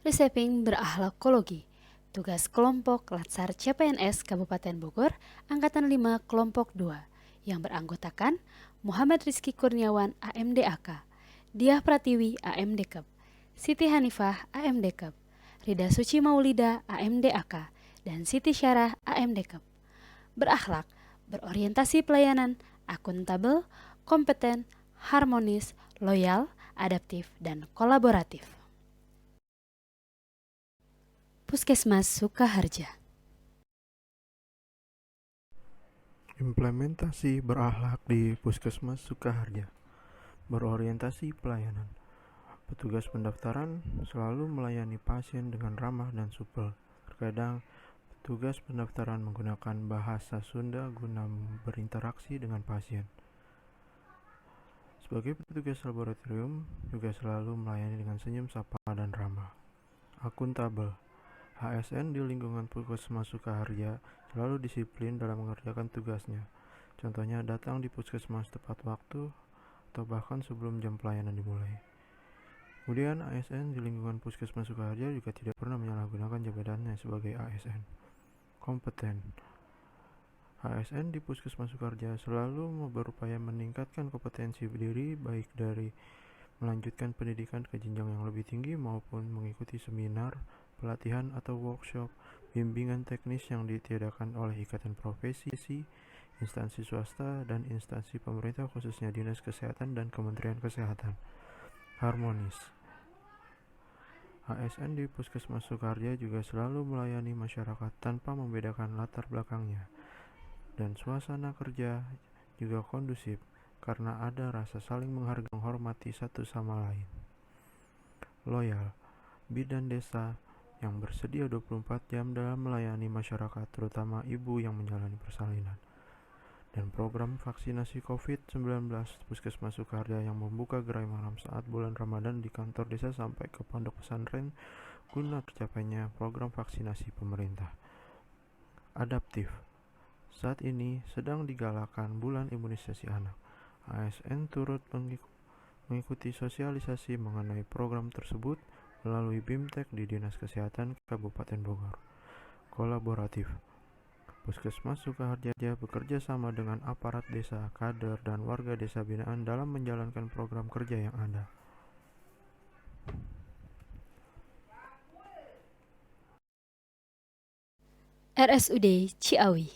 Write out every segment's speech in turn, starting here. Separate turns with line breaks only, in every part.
Reshaping Berakhlakologi. Tugas kelompok Latsar CPNS Kabupaten Bogor, Angkatan 5 Kelompok 2, yang beranggotakan Muhammad Rizky Kurniawan AMDAK, Diah Pratiwi AMDKep, Siti Hanifah AMDKep, Rida Suci Maulida AMDAK, dan Siti Syarah AMDKep. Berakhlak, berorientasi pelayanan, akuntabel, kompeten, harmonis, loyal, adaptif, dan kolaboratif. Puskesmas Sukaharja.
Implementasi berakhlak di Puskesmas Sukaharja. Berorientasi pelayanan. Petugas pendaftaran selalu melayani pasien dengan ramah dan supel. Terkadang petugas pendaftaran menggunakan bahasa Sunda guna berinteraksi dengan pasien. Sebagai petugas laboratorium juga selalu melayani dengan senyum, sapa, dan ramah. Akuntabel. HSN di lingkungan Puskesmas Sukaharja selalu disiplin dalam mengerjakan tugasnya. Contohnya datang di puskesmas tepat waktu atau bahkan sebelum jam pelayanan dimulai. Kemudian ASN di lingkungan Puskesmas Sukaharja juga tidak pernah menyalahgunakan jabatannya sebagai ASN. Kompeten. ASN di Puskesmas Sukaharja selalu berupaya meningkatkan kompetensi diri, baik dari melanjutkan pendidikan ke jenjang yang lebih tinggi maupun mengikuti seminar, pelatihan atau workshop, bimbingan teknis yang ditiadakan oleh ikatan profesi, instansi swasta, dan instansi pemerintah khususnya Dinas Kesehatan dan Kementerian Kesehatan. Harmonis. ASN di Puskesmas Sukaharja juga selalu melayani masyarakat tanpa membedakan latar belakangnya, dan suasana kerja juga kondusif karena ada rasa saling menghargai dan menghormati satu sama lain. Loyal. Bidan desa yang bersedia 24 jam dalam melayani masyarakat, terutama ibu yang menjalani persalinan. Dan program vaksinasi COVID-19 Puskesmas Sukaharja yang membuka gerai malam saat bulan Ramadan di kantor desa sampai ke pondok pesantren guna tercapainya program vaksinasi pemerintah. Adaptif. Saat ini sedang digalakan bulan imunisasi anak. ASN turut mengikuti sosialisasi mengenai program tersebut melalui BIMTEK di Dinas Kesehatan Kabupaten Bogor. Kolaboratif. Puskesmas Sukaharja bekerja sama dengan aparat desa, kader, dan warga desa binaan dalam menjalankan program kerja yang ada.
RSUD Ciawi.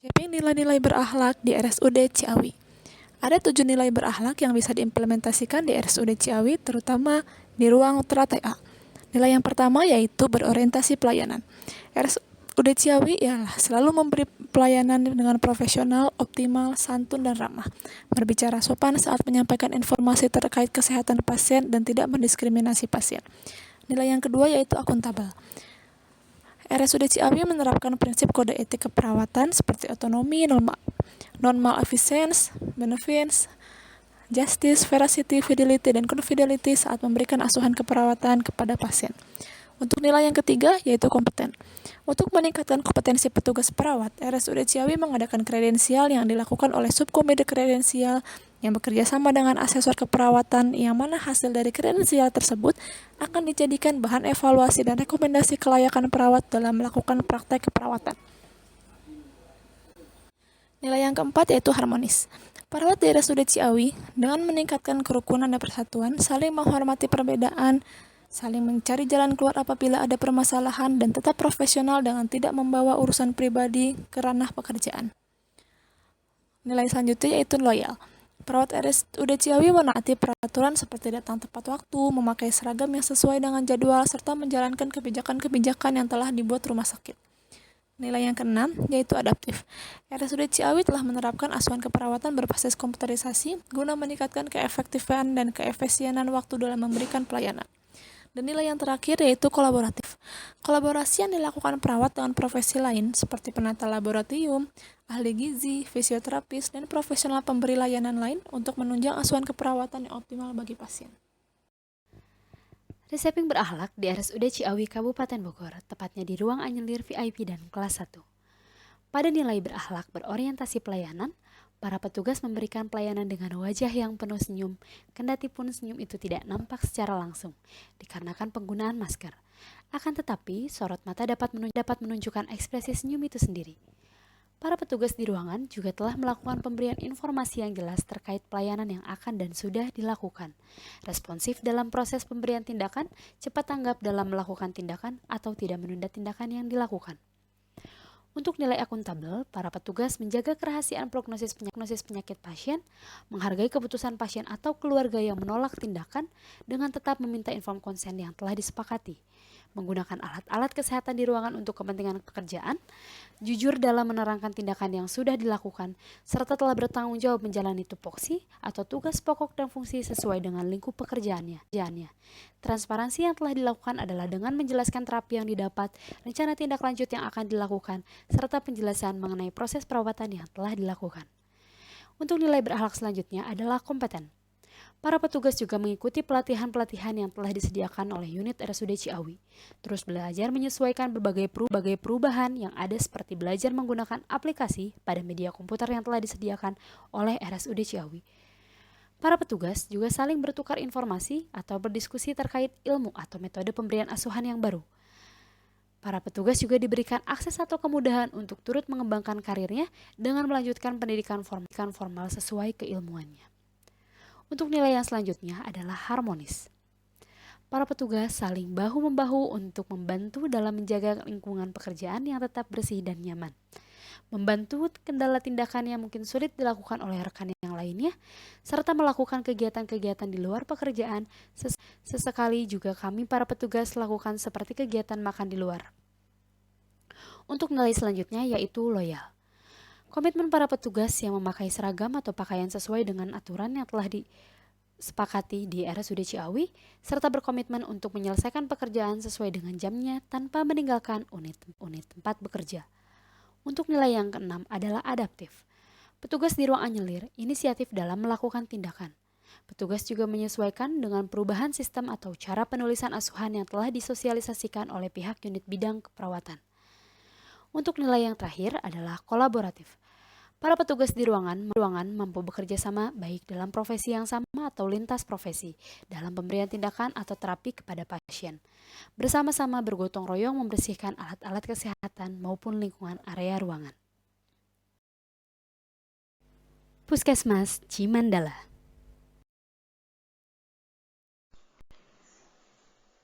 Shaping nilai-nilai berakhlak di RSUD Ciawi. Ada 7 nilai berakhlak yang bisa diimplementasikan di RSUD Ciawi, terutama di ruang TRA. Nilai yang pertama yaitu berorientasi pelayanan. RSUD Ciawi ialah selalu memberi pelayanan dengan profesional, optimal, santun, dan ramah. Berbicara sopan saat menyampaikan informasi terkait kesehatan pasien dan tidak mendiskriminasi pasien. Nilai yang kedua yaitu akuntabel. RSUD Ciawi menerapkan prinsip kode etik keperawatan seperti otonomi, non-malfeasance, benevolence, justice, veracity, fidelity, dan confidentiality saat memberikan asuhan keperawatan kepada pasien. Untuk nilai yang ketiga yaitu kompeten. Untuk meningkatkan kompetensi petugas perawat, RSUD Ciawi mengadakan kredensial yang dilakukan oleh subkomite kredensial yang bekerja sama dengan asesor keperawatan, yang mana hasil dari kredensial tersebut akan dijadikan bahan evaluasi dan rekomendasi kelayakan perawat dalam melakukan praktek keperawatan. Nilai yang keempat yaitu harmonis. Perawat di RSUD Ciawi dengan meningkatkan kerukunan dan persatuan, saling menghormati perbedaan, saling mencari jalan keluar apabila ada permasalahan, dan tetap profesional dengan tidak membawa urusan pribadi ke ranah pekerjaan. Nilai selanjutnya yaitu loyal. Perawat RSUD Ciawi menaati peraturan seperti datang tepat waktu, memakai seragam yang sesuai dengan jadwal, serta menjalankan kebijakan-kebijakan yang telah dibuat rumah sakit. Nilai yang keenam yaitu adaptif. RSUD Ciawi telah menerapkan asuhan keperawatan berbasis komputerisasi guna meningkatkan keefektifan dan keefisienan waktu dalam memberikan pelayanan. Dan nilai yang terakhir yaitu kolaboratif. Kolaborasi yang dilakukan perawat dengan profesi lain seperti penata laboratorium, ahli gizi, fisioterapis, dan profesional pemberi layanan lain untuk menunjang asuhan keperawatan yang optimal bagi pasien.
Reshaping berakhlak di RSUD Ciawi Kabupaten Bogor, tepatnya di ruang anyelir VIP dan kelas 1. Pada nilai berakhlak berorientasi pelayanan, Para petugas memberikan pelayanan dengan wajah yang penuh senyum, kendati pun senyum itu tidak nampak secara langsung, dikarenakan penggunaan masker. Akan tetapi, sorot mata dapat menunjukkan ekspresi senyum itu sendiri. Para petugas di ruangan juga telah melakukan pemberian informasi yang jelas terkait pelayanan yang akan dan sudah dilakukan. Responsif dalam proses pemberian tindakan, cepat tanggap dalam melakukan tindakan atau tidak menunda tindakan yang dilakukan. Untuk nilai akuntabel, para petugas menjaga kerahasiaan prognosis penyakit pasien, menghargai keputusan pasien atau keluarga yang menolak tindakan dengan tetap meminta inform konsen yang telah disepakati, menggunakan alat-alat kesehatan di ruangan untuk kepentingan pekerjaan, jujur dalam menerangkan tindakan yang sudah dilakukan, serta telah bertanggung jawab menjalani tupoksi atau tugas pokok dan fungsi sesuai dengan lingkup pekerjaannya. Transparansi yang telah dilakukan adalah dengan menjelaskan terapi yang didapat, rencana tindak lanjut yang akan dilakukan, serta penjelasan mengenai proses perawatan yang telah dilakukan. Untuk nilai berakhlak selanjutnya adalah kompeten. Para petugas juga mengikuti pelatihan-pelatihan yang telah disediakan oleh unit RSUD Ciawi. Terus belajar menyesuaikan berbagai perubahan yang ada seperti belajar menggunakan aplikasi pada media komputer yang telah disediakan oleh RSUD Ciawi. Para petugas juga saling bertukar informasi atau berdiskusi terkait ilmu atau metode pemberian asuhan yang baru. Para petugas juga diberikan akses atau kemudahan untuk turut mengembangkan karirnya dengan melanjutkan pendidikan formal sesuai keilmuannya. Untuk nilai yang selanjutnya adalah harmonis. Para petugas saling bahu-membahu untuk membantu dalam menjaga lingkungan pekerjaan yang tetap bersih dan nyaman. Membantu kendala tindakan yang mungkin sulit dilakukan oleh rekan yang lainnya, serta melakukan kegiatan-kegiatan di luar pekerjaan. Sesekali juga kami para petugas lakukan seperti kegiatan makan di luar. Untuk nilai selanjutnya yaitu loyal. Komitmen para petugas yang memakai seragam atau pakaian sesuai dengan aturan yang telah disepakati di RSUD Ciawi, serta berkomitmen untuk menyelesaikan pekerjaan sesuai dengan jamnya tanpa meninggalkan unit tempat bekerja. Untuk nilai yang keenam adalah adaptif. Petugas di ruang anyelir inisiatif dalam melakukan tindakan. Petugas juga menyesuaikan dengan perubahan sistem atau cara penulisan asuhan yang telah disosialisasikan oleh pihak unit bidang keperawatan. Untuk nilai yang terakhir adalah kolaboratif. Para petugas di ruangan mampu bekerja sama baik dalam profesi yang sama atau lintas profesi dalam pemberian tindakan atau terapi kepada pasien. Bersama-sama bergotong royong membersihkan alat-alat kesehatan maupun lingkungan area ruangan. Puskesmas Cimandala.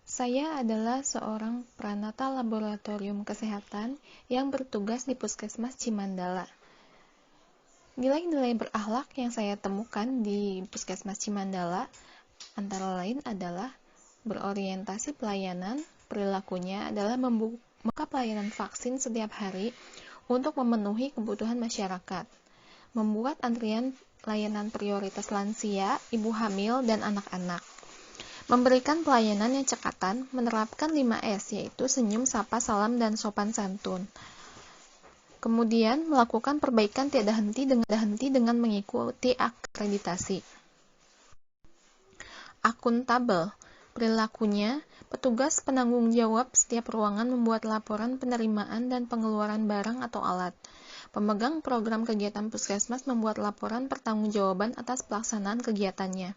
Saya adalah seorang pranata laboratorium kesehatan yang bertugas di Puskesmas Cimandala. Nilai-nilai berakhlak yang saya temukan di Puskesmas Cimandala antara lain adalah berorientasi pelayanan, perilakunya adalah membuka pelayanan vaksin setiap hari untuk memenuhi kebutuhan masyarakat, membuat antrian layanan prioritas lansia, ibu hamil, dan anak-anak, memberikan pelayanan yang cekatan, menerapkan 5S yaitu senyum, sapa, salam, dan sopan santun. Kemudian melakukan perbaikan tiada henti dengan mengikuti akreditasi. Akuntabel. Perilakunya, petugas penanggung jawab setiap ruangan membuat laporan penerimaan dan pengeluaran barang atau alat. Pemegang program kegiatan puskesmas membuat laporan pertanggungjawaban atas pelaksanaan kegiatannya.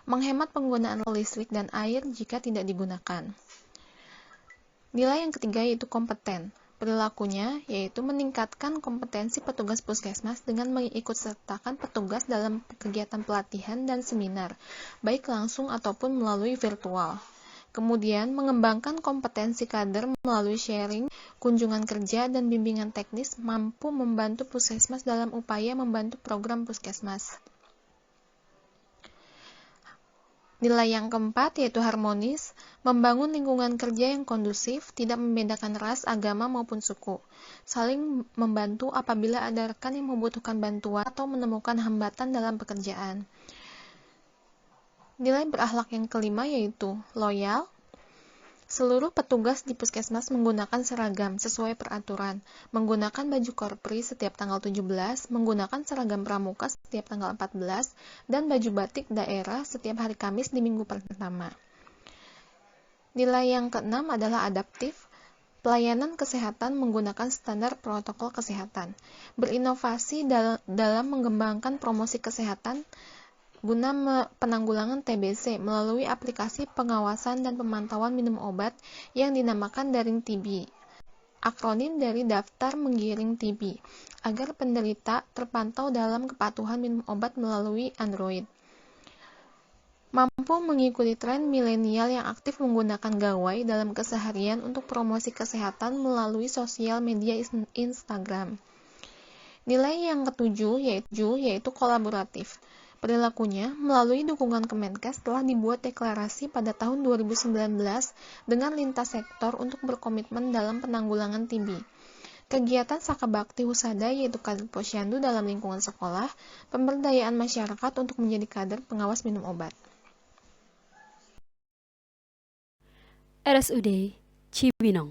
Menghemat penggunaan listrik dan air jika tidak digunakan. Nilai yang ketiga yaitu kompeten. Perilakunya yaitu meningkatkan kompetensi petugas puskesmas dengan mengikutsertakan petugas dalam kegiatan pelatihan dan seminar, baik langsung ataupun melalui virtual. Kemudian mengembangkan kompetensi kader melalui sharing, kunjungan kerja, dan bimbingan teknis mampu membantu puskesmas dalam upaya membantu program puskesmas. Nilai yang keempat yaitu harmonis, membangun lingkungan kerja yang kondusif, tidak membedakan ras, agama maupun suku, saling membantu apabila ada rekan yang membutuhkan bantuan atau menemukan hambatan dalam pekerjaan. Nilai berakhlak yang kelima yaitu loyal. Seluruh petugas di puskesmas menggunakan seragam sesuai peraturan, menggunakan baju korpri setiap tanggal 17, menggunakan seragam pramuka setiap tanggal 14, dan baju batik daerah setiap hari Kamis di minggu pertama. Nilai yang keenam adalah adaptif. Pelayanan kesehatan menggunakan standar protokol kesehatan. Berinovasi dalam mengembangkan promosi kesehatan guna penanggulangan TBC melalui aplikasi pengawasan dan pemantauan minum obat yang dinamakan Daring TB, akronim dari Daftar Menggiring TB, agar penderita terpantau dalam kepatuhan minum obat melalui Android. Mampu mengikuti tren milenial yang aktif menggunakan gawai dalam keseharian untuk promosi kesehatan melalui sosial media Instagram. Nilai yang ketujuh yaitu kolaboratif. Perilakunya, melalui dukungan Kemenkes telah dibuat deklarasi pada tahun 2019 dengan lintas sektor untuk berkomitmen dalam penanggulangan TB. Kegiatan Sakabakti Husada yaitu kader posyandu dalam lingkungan sekolah, pemberdayaan masyarakat untuk menjadi kader pengawas minum obat.
RSUD Cibinong.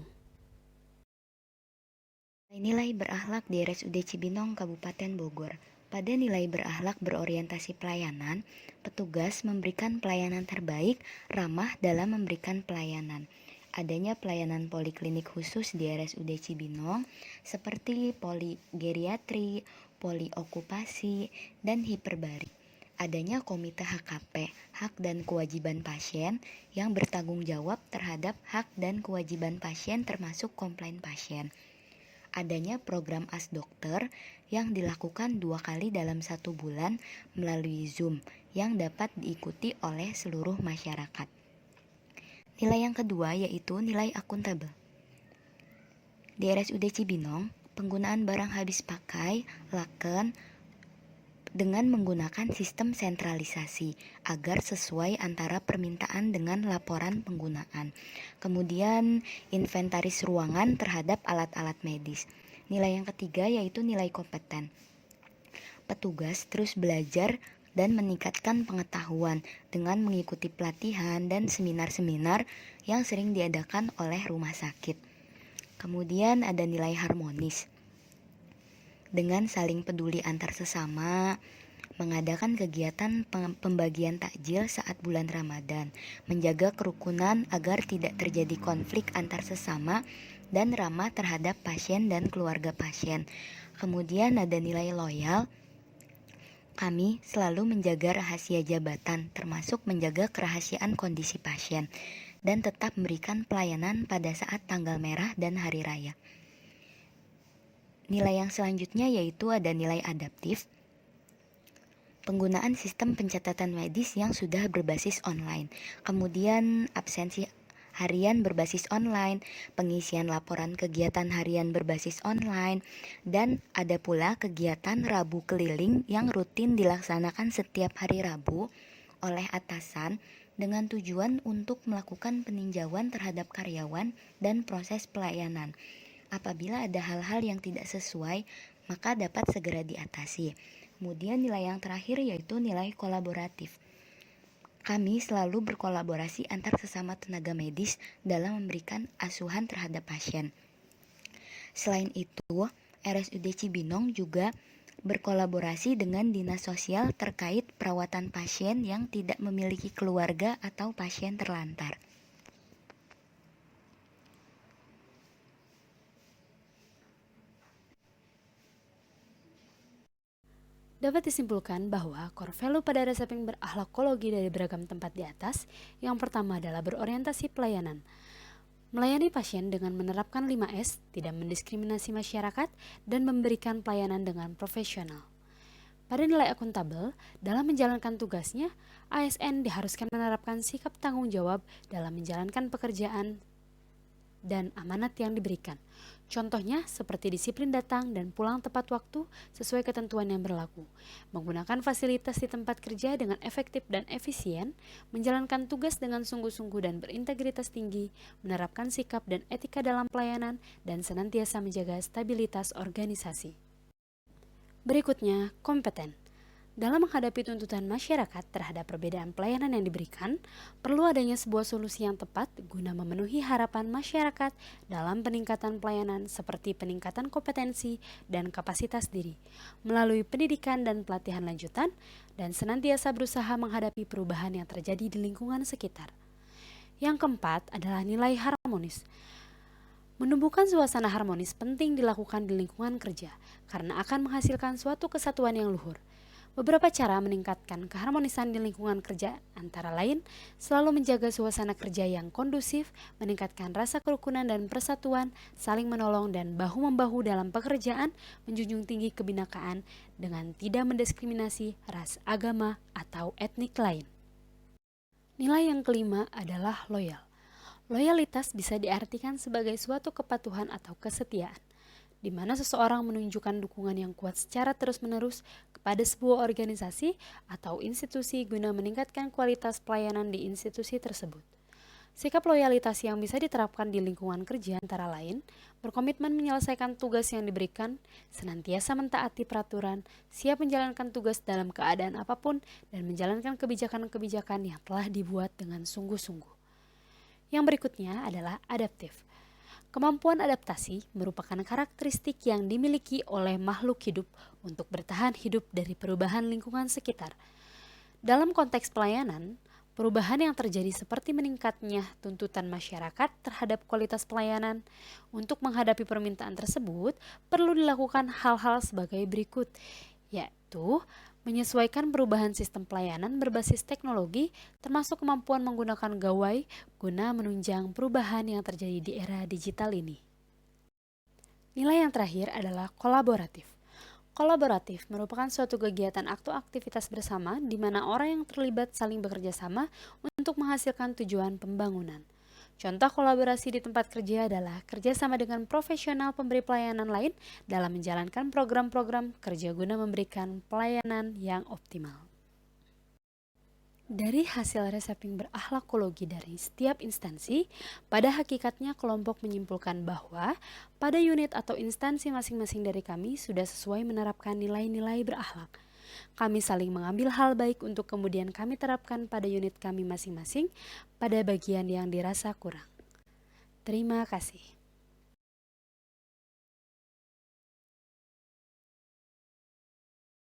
Nilai berakhlak di RSUD Cibinong, Kabupaten Bogor. Pada nilai berakhlak berorientasi pelayanan, petugas memberikan pelayanan terbaik, ramah dalam memberikan pelayanan. Adanya pelayanan poliklinik khusus di RSUD Cibinong seperti poligeriatri, poliokupasi, dan hiperbari. Adanya komite HKP, hak dan kewajiban pasien, yang bertanggung jawab terhadap hak dan kewajiban pasien termasuk komplain pasien. Adanya program AsDokter yang dilakukan 2 kali dalam 1 bulan melalui Zoom yang dapat diikuti oleh seluruh masyarakat. Nilai yang kedua yaitu nilai akuntabel. Di RSUD Cibinong, penggunaan barang habis pakai, laken, dengan menggunakan sistem sentralisasi agar sesuai antara permintaan dengan laporan penggunaan. Kemudian inventaris ruangan terhadap alat-alat medis. Nilai yang ketiga yaitu nilai kompeten. Petugas terus belajar dan meningkatkan pengetahuan dengan mengikuti pelatihan dan seminar-seminar yang sering diadakan oleh rumah sakit. Kemudian ada nilai harmonis. Dengan saling peduli antar sesama, mengadakan kegiatan pembagian takjil saat bulan Ramadan, menjaga kerukunan agar tidak terjadi konflik antar sesama, dan ramah terhadap pasien dan keluarga pasien. Kemudian ada nilai loyal. Kami selalu menjaga rahasia jabatan, termasuk menjaga kerahasiaan kondisi pasien, dan tetap memberikan pelayanan pada saat tanggal merah dan hari raya. Nilai yang selanjutnya yaitu ada nilai adaptif. Penggunaan sistem pencatatan medis yang sudah berbasis online. Kemudian absensi harian berbasis online, pengisian laporan kegiatan harian berbasis online, dan ada pula kegiatan Rabu keliling yang rutin dilaksanakan setiap hari Rabu oleh atasan dengan tujuan untuk melakukan peninjauan terhadap karyawan dan proses pelayanan. Apabila ada hal-hal yang tidak sesuai, maka dapat segera diatasi. Kemudian nilai yang terakhir yaitu nilai kolaboratif. Kami selalu berkolaborasi antar sesama tenaga medis dalam memberikan asuhan terhadap pasien. Selain itu, RSUD Cibinong juga berkolaborasi dengan Dinas Sosial terkait perawatan pasien yang tidak memiliki keluarga atau pasien terlantar.
Dapat disimpulkan bahwa core value pada reseping berakhlakologi dari beragam tempat di atas, yang pertama adalah berorientasi pelayanan. Melayani pasien dengan menerapkan 5S, tidak mendiskriminasi masyarakat, dan memberikan pelayanan dengan profesional. Pada nilai akuntabel, dalam menjalankan tugasnya, ASN diharuskan menerapkan sikap tanggung jawab dalam menjalankan pekerjaan dan amanat yang diberikan. Contohnya seperti disiplin datang dan pulang tepat waktu sesuai ketentuan yang berlaku, menggunakan fasilitas di tempat kerja dengan efektif dan efisien, menjalankan tugas dengan sungguh-sungguh dan berintegritas tinggi, menerapkan sikap dan etika dalam pelayanan, dan senantiasa menjaga stabilitas organisasi. Berikutnya, kompeten. Dalam menghadapi tuntutan masyarakat terhadap perbedaan pelayanan yang diberikan, perlu adanya sebuah solusi yang tepat guna memenuhi harapan masyarakat dalam peningkatan pelayanan seperti peningkatan kompetensi dan kapasitas diri, melalui pendidikan dan pelatihan lanjutan, dan senantiasa berusaha menghadapi perubahan yang terjadi di lingkungan sekitar. Yang keempat adalah nilai harmonis. Menumbuhkan suasana harmonis penting dilakukan di lingkungan kerja karena akan menghasilkan suatu kesatuan yang luhur. Beberapa cara meningkatkan keharmonisan di lingkungan kerja antara lain selalu menjaga suasana kerja yang kondusif, meningkatkan rasa kerukunan dan persatuan, saling menolong dan bahu-membahu dalam pekerjaan, menjunjung tinggi kebinekaan dengan tidak mendiskriminasi ras, agama, atau etnik lain. Nilai yang kelima adalah loyal. Loyalitas bisa diartikan sebagai suatu kepatuhan atau kesetiaan, di mana seseorang menunjukkan dukungan yang kuat secara terus-menerus kepada sebuah organisasi atau institusi guna meningkatkan kualitas pelayanan di institusi tersebut. Sikap loyalitas yang bisa diterapkan di lingkungan kerja antara lain, berkomitmen menyelesaikan tugas yang diberikan, senantiasa mentaati peraturan, siap menjalankan tugas dalam keadaan apapun, dan menjalankan kebijakan-kebijakan yang telah dibuat dengan sungguh-sungguh. Yang berikutnya adalah adaptif. Kemampuan adaptasi merupakan karakteristik yang dimiliki oleh makhluk hidup untuk bertahan hidup dari perubahan lingkungan sekitar. Dalam konteks pelayanan, perubahan yang terjadi seperti meningkatnya tuntutan masyarakat terhadap kualitas pelayanan. Untuk menghadapi permintaan tersebut, perlu dilakukan hal-hal sebagai berikut, yaitu menyesuaikan perubahan sistem pelayanan berbasis teknologi, termasuk kemampuan menggunakan gawai guna menunjang perubahan yang terjadi di era digital ini. Nilai yang terakhir adalah kolaboratif. Kolaboratif merupakan suatu kegiatan atau aktivitas bersama di mana orang yang terlibat saling bekerja sama untuk menghasilkan tujuan pembangunan. Contoh kolaborasi di tempat kerja adalah kerjasama dengan profesional pemberi pelayanan lain dalam menjalankan program-program kerja guna memberikan pelayanan yang optimal. Dari hasil reseping berakhlakologi dari setiap instansi, pada hakikatnya kelompok menyimpulkan bahwa pada unit atau instansi masing-masing dari kami sudah sesuai menerapkan nilai-nilai berakhlak. Kami saling mengambil hal baik untuk kemudian kami terapkan pada unit kami masing-masing pada bagian yang dirasa kurang. Terima kasih.